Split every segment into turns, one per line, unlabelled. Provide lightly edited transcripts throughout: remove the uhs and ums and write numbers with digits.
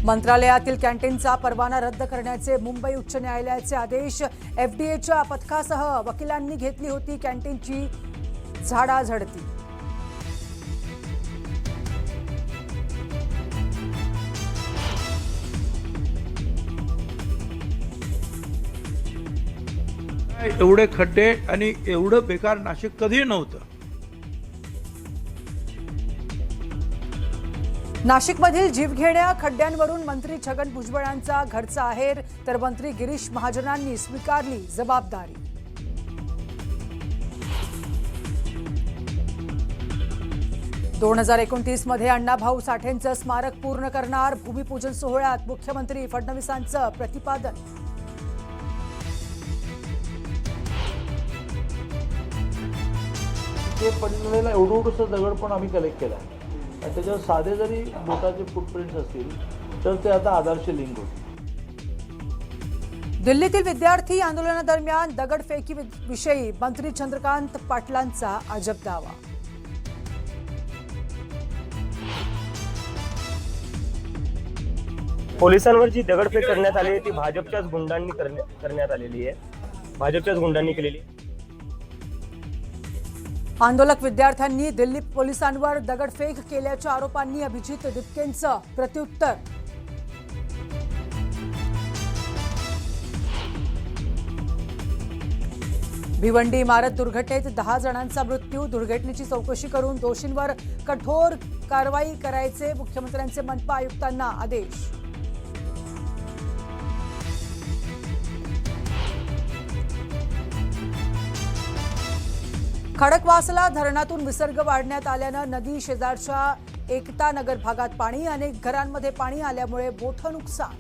मंत्रालयातील कॅन्टीनचा परवाना रद्द करण्याचे मुंबई उच्च न्यायालयाचे आदेश। एफडीएच्या पथकासह वकिलांनी घेतली होती कॅन्टीनची झाडाझडती।
एवढे खड्डे आणि एवढं बेकार नाशिक कधी नव्हतं।
नाशिकमधील जीवघेण्या खड्ड्यांवरून मंत्री छगन भुजबळांचा घरचा आहेर, तर मंत्री गिरीश महाजनांनी स्वीकारली जबाबदारी। दोन 2029 मध्ये अण्णाभाऊ साठेंचं स्मारक पूर्ण करणार, भूमिपूजन सोहळ्यात मुख्यमंत्री फडणवीसांचं प्रतिपादन।
ते पडलेला एवढंसं दगड पण आम्ही कलेक्ट केला आणि त्याच्यावर साधे जरी बोटाचे फुटप्रिंट्स असतील तर ते आता आधारशी लिंक होते।
दिल्लीतील विद्यार्थी आंदोलनादरम्यान दगडफेकी विषयी मंत्री चंद्रकांत पाटलांचा अजब दावा।
पोलिसांवर जी दगडफेक करण्यात आली ती भाजपच्याच गुंडांनी करण्यात आलेली आहे, भाजपच्याच गुंडांनी केलेली।
आंदोलक विद्यार्थ्यांनी दिल्ली पोलिसांवर दगडफेक केल्याच्या आरोपांनी अभिजित दिपकेंचं प्रत्युत्तर। भिवंडी इमारत दुर्घटनेत 10 जणांचा मृत्यू, दुर्घटनेची चौकशी करून दोषींवर कठोर कारवाई करायचे मुख्यमंत्र्यांचे मनपा आयुक्तांना आदेश। खडकवासला धरणातून विसर्ग वाढण्यात आल्यानं नदी शेजारच्या एकता नगर भागात पाणी, अनेक घरांमध्ये पाणी आल्यामुळे मोठं नुकसान।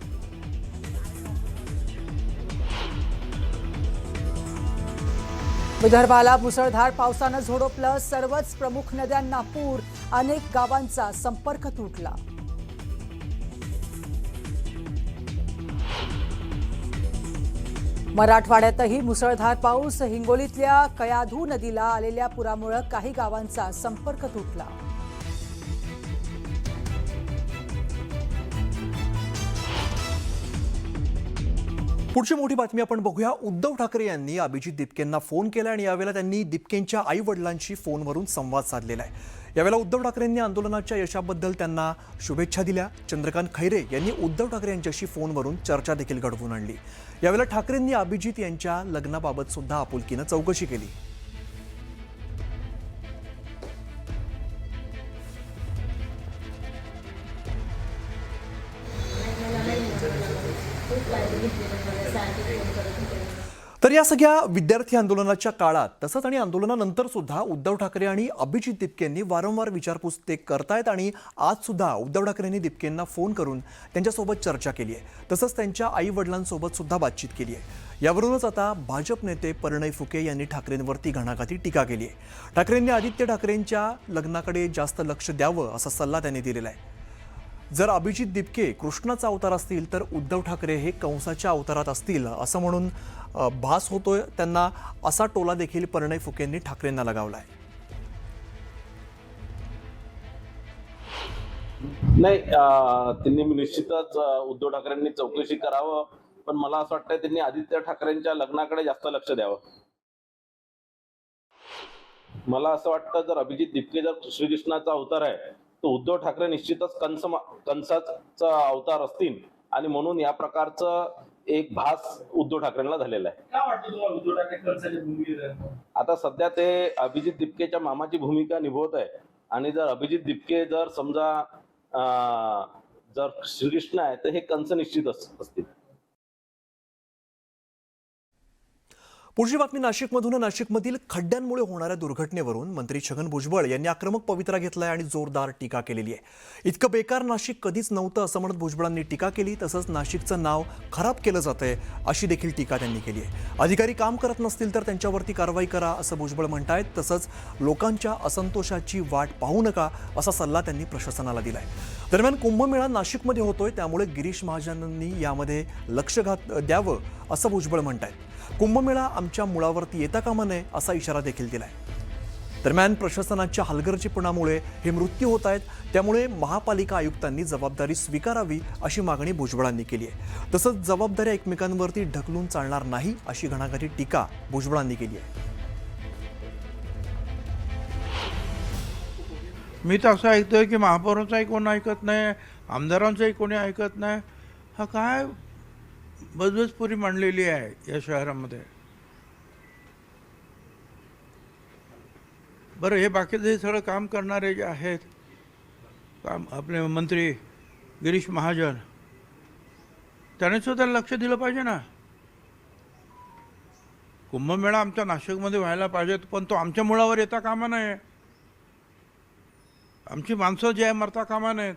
विदर्भाला मुसळधार पावसानं झोडपलं, सर्वच प्रमुख नद्यांना पूर, अनेक गावांचा संपर्क तुटला। मराठवाड्यातही मुसळधार पाऊस, हिंगोलीतल्या कयाधू नदीला आलेल्या पुरामुळे काही गावांचा संपर्क तुटला।
पुढची मोठी बातमी आपण बघूया। उद्धव ठाकरे यांनी अभिजित दिपकेंना फोन केला आणि यावेळेला त्यांनी दिपकेंच्या आई वडिलांशी फोनवरून संवाद साधलेला आहे। यावेळेला उद्धव ठाकरेंनी आंदोलनाच्या यशाबद्दल त्यांना शुभेच्छा दिल्या। चंद्रकांत खैरे यांनी उद्धव ठाकरे यांच्याशी फोनवरून चर्चा देखील घडवून आणली। यावेळेला ठाकरेंनी अभिजित यांच्या लग्नाबाबत सुद्धा आपुलकीनं चौकशी केली। तर या सगळ्या विद्यार्थी आंदोलनाच्या काळात तसंच आणि आंदोलनानंतर सुद्धा उद्धव ठाकरे आणि अभिजित दिपकेंनी वारंवार विचारपूस ते करतायत आणि आज सुद्धा उद्धव ठाकरेंनी दिपकेंना फोन करून त्यांच्यासोबत चर्चा केली आहे, तसंच त्यांच्या आई वडिलांसोबत सुद्धा बातचीत केली आहे। यावरूनच आता भाजप नेते परिणय फुके यांनी ठाकरेंवरती घणाघाती टीका केली आहे। ठाकरेंनी आदित्य ठाकरेंच्या लग्नाकडे जास्त लक्ष द्यावं असा सल्ला त्यांनी दिलेला आहे। जर अभिजित दिपके कृष्णाचा अवतार असतील तर उद्धव ठाकरे हे कंसाच्या अवतारात असतील असं म्हणून भास होतोय त्यांना, असा टोला देखील परिणय फुकेंनी ठाकरेंना लगावलाय।
नाही, त्यांनी निश्चितच उद्धव ठाकरेंनी चौकशी करावं, पण मला असं वाटतं त्यांनी आदित्य ठाकरेंच्या लग्नाकडे जास्त लक्ष द्यावं। मला असं वाटतं जर अभिजित दिपके जर श्रीकृष्णाचा अवतार आहे तर उद्धव ठाकरे निश्चितच कंसाचा अवतार असतील आणि म्हणून या प्रकारचं एक भास उद्धव ठाकरेंना झालेला आहे।
काय वाटतं तुम्हाला उद्धव ठाकरे कंसाची भूमिका?
आता सध्या ते अभिजित दिपकेच्या मामाची भूमिका निभवत आहे आणि जर अभिजित दिपके जर समजा जर श्रीकृष्ण आहे तर हे कंस निश्चित असतील।
पुढची बातमी नाशिकमधून। नाशिकमधील खड्ड्यांमुळे होणाऱ्या दुर्घटनेवरून मंत्री छगन भुजबळ यांनी आक्रमक पवित्रा घेतलाय आणि जोरदार टीका केलेली आहे। इतकं बेकार नाशिक कधीच नव्हतं असं म्हणत भुजबळांनी टीका केली। तसंच नाशिकचं नाव खराब केलं जातंय अशी देखील टीका त्यांनी केली आहे। अधिकारी काम करत नसतील तर त्यांच्यावरती कारवाई करा असं भुजबळ म्हणतायत। तसंच लोकांच्या असंतोषाची वाट पाहू नका असा सल्ला त्यांनी प्रशासनाला दिलाय। दरम्यान कुंभमेळा नाशिकमध्ये होतोय त्यामुळे गिरीश महाजनांनी यामध्ये लक्ष द्यावं असं भुजबळ म्हणतायत। कुंभमेळा आमच्या मुळावरती येता कामा नये असा इशारा देखील दिलाय। दरम्यान प्रशासनाच्या हलगर्जीपणामुळे हे मृत्यू होत आहेत, त्यामुळे महापालिका आयुक्तांनी जबाबदारी स्वीकारावी अशी मागणी भुजबळांनी केली आहे. तसंच जबाबदाऱ्या एकमेकांवरती ढकलून चालणार नाही अशी घणाघाती टीका भुजबळांनी केली आहे.
मी तर असं ऐकतोय की महापौरांचाही कोण ऐकत नाही, आमदारांचंही कोणी ऐकत नाही. हा काय बजबजपुरी मांडलेली आहे या शहरामध्ये. बरं, हे बाकीचे सगळं काम करणारे जे आहेत, काम आपले मंत्री गिरीश महाजन, त्याने सुद्धा लक्ष दिलं पाहिजे ना. कुंभमेळा आमच्या नाशिकमध्ये व्हायला पाहिजे, पण तो आमच्या मुळावर येता कामा नये. आमची माणसं जे आहे मरता कामा नाहीत.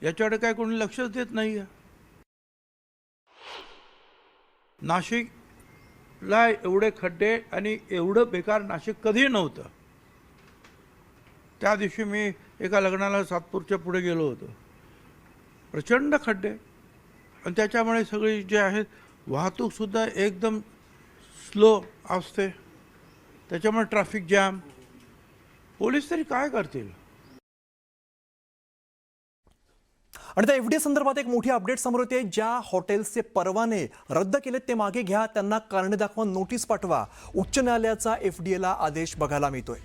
याच्याकडे काय कोणी लक्षच देत नाही आहे. नाशिकला एवढे खड्डे आणि एवढं बेकार नाशिक कधी नव्हतं. त्या दिवशी मी एका लग्नाला सातपूरच्या पुढे गेलो होतो. प्रचंड खड्डे, आणि त्याच्यामुळे सगळी जे आहेत वाहतूकसुद्धा एकदम स्लो असते. त्याच्यामुळे ट्रॅफिक जॅम. पोलीस तरी काय करतील.
आणि त्या एफडीए संदर्भात एक मोठी अपडेट समोर येते. ज्या हॉटेल्सचे परवाने रद्द केलेत ते मागे घ्या, त्यांना कारणे दाखवा नोटीस पाठवा. उच्च न्यायालयाचा एफडीएला आदेश बघायला मिळतोय.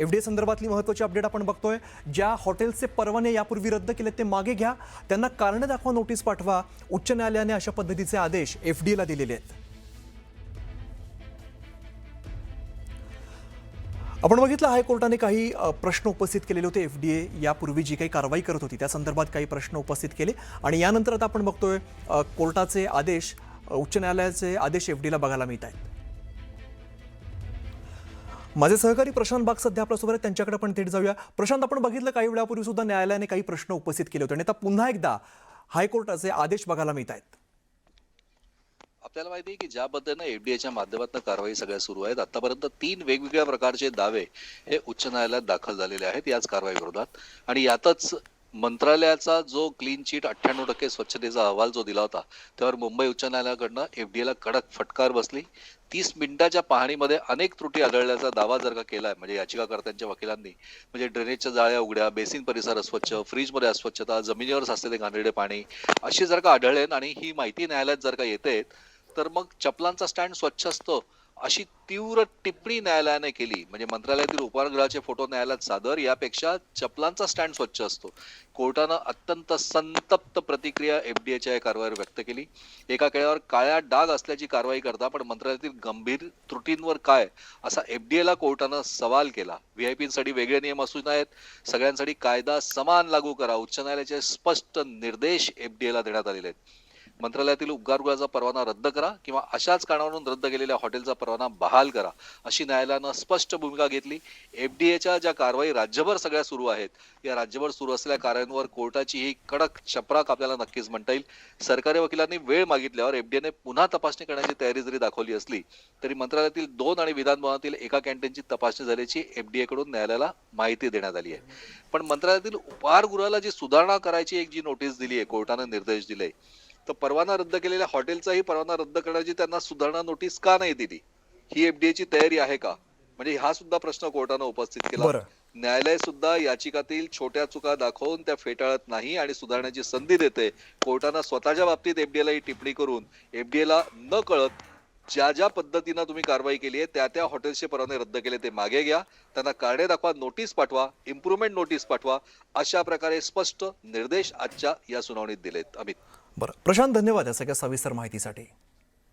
एफडीए संदर्भातली महत्त्वाची अपडेट आपण बघतोय. ज्या हॉटेल्सचे परवाने यापूर्वी रद्द केलेत ते मागे घ्या, त्यांना कारणे दाखवा नोटीस पाठवा. उच्च न्यायालयाने अशा पद्धतीचे आदेश एफडीएला दिलेले आहेत. आपण बघितलं हायकोर्टाने काही प्रश्न उपस्थित केलेले होते. एफडीए यापूर्वी जी काही कारवाई करत होती त्या संदर्भात काही प्रश्न उपस्थित केले, आणि यानंतर आता आपण बघतोय कोर्टाचे आदेश, उच्च न्यायालयाचे आदेश एफडीएला बघायला मिळत आहेत. माझे सहकारी प्रशांत बाग सध्या आपल्यासोबत आहेत, त्यांच्याकडे आपण थेट जाऊया. प्रशांत, आपण बघितलं काही वेळापूर्वी सुद्धा न्यायालयाने काही प्रश्न उपस्थित केले होते, आणि आता पुन्हा एकदा हायकोर्टाचे आदेश बघायला मिळत आहेत.
आपल्याला माहिती आहे की ज्या पद्धतीने एफडीएच्या माध्यमातून कारवाई सगळ्या सुरू आहेत, आतापर्यंत 3 वेगवेगळ्या प्रकारचे दावे हे उच्च न्यायालयात दाखल झालेले आहेत याच कारवाई विरोधात. आणि यातच मंत्रालयाचा जो क्लीन चिट 98% स्वच्छतेचा अहवाल जो दिला होता, त्यावर मुंबई उच्च न्यायालयाकडनं एफडीएला कडक फटकार बसली. 30 मिनिटाच्या पाहणीमध्ये अनेक त्रुटी आढळल्याचा दावा जर का केलाय म्हणजे याचिकाकर्त्यांच्या वकिलांनी, म्हणजे ड्रेनेजच्या जाळ्या उघड्या, बेसिन परिसर अस्वच्छ, फ्रीजमध्ये अस्वच्छता, जमिनीवर साचलेले घाणेरडे पाणी असे जर का आढळले आणि ही माहिती न्यायालयात जर का येते, तर मग चपलांचा स्टँड स्वच्छ असतो अशी तीव्र टिप्पणी न्यायालयाने केली. म्हणजे मंत्रालयातील उपाहारगृहाचे फोटो न्यायालयात सादर यापेक्षा चपलांचा स्टँड स्वच्छ असतो. कोर्टानं अत्यंत संतप्त प्रतिक्रिया एफडीएच्या या कारवाईवर व्यक्त केली. एका केळ्यावर काळ्या डाग असल्याची कारवाई करता पण मंत्रालयातील गंभीर त्रुटींवर काय, असा एफडीएला कोर्टानं सवाल केला. व्हीआयपींसाठी वेगळे नियम असू नयेत, सगळ्यांसाठी कायदा समान लागू करा, उच्च न्यायालयाचे स्पष्ट निर्देश एफडीएला देण्यात आलेले आहेत. मंत्रालयातील उपहारगृहाचा परवाना रद्द करा किंवा अशाच कारणावरून रद्द केलेल्या हॉटेलचा परवाना बहाल करा अशी न्यायालयानं स्पष्ट भूमिका घेतली. एफडीएच्या ज्या कारवाई राज्यभर सगळ्या सुरू आहेत, या राज्यभर सुरू असलेल्या कारवाईंवर कोर्टाची ही कडक चपराक आपल्याला नक्कीच म्हणता येईल. सरकारी वकिलांनी वेळ मागितल्यावर एफडीएने पुन्हा तपासणी करण्याची तयारी जरी दाखवली असली तरी मंत्रालयातील 2 आणि विधान भवनातील एका कॅन्टीनची तपासणी झाल्याची एफडीए कडून न्यायालयाला माहिती देण्यात आली आहे. पण मंत्रालयातील उपहारगृहाला जी सुधारणा करायची एक जी नोटीस दिली आहे, कोर्टाने निर्देश दिले, तर परवाना रद्द केलेल्या हॉटेलचाही परवाना रद्द करण्याची त्यांना सुधारणा नोटीस का नाही दिली? ही एफडीएची तयारी आहे का? म्हणजे हा सुद्धा प्रश्न कोर्टानं उपस्थित केला. न्यायालय सुद्धा याचिकातील छोट्या चुका दाखवून त्या फेटाळत नाही आणि सुधारण्याची संधी देते. कोर्टानं स्वतःच्या बाबतीत एफडीएला ही टिप्पणी करून एफडीएला न कळत ज्या पद्धतीनं तुम्ही कारवाई केली आहे त्या हॉटेल्सचे परवाने रद्द केले ते मागे घ्या, त्यांना कारणे दाखवा, नोटीस पाठवा, इम्प्रुव्हमेंट नोटीस पाठवा, अशा प्रकारे स्पष्ट निर्देश आजच्या या सुनावणीत दिलेत. अमित.
बरं प्रशांत, धन्यवाद या सगळ्या सविस्तर माहितीसाठी.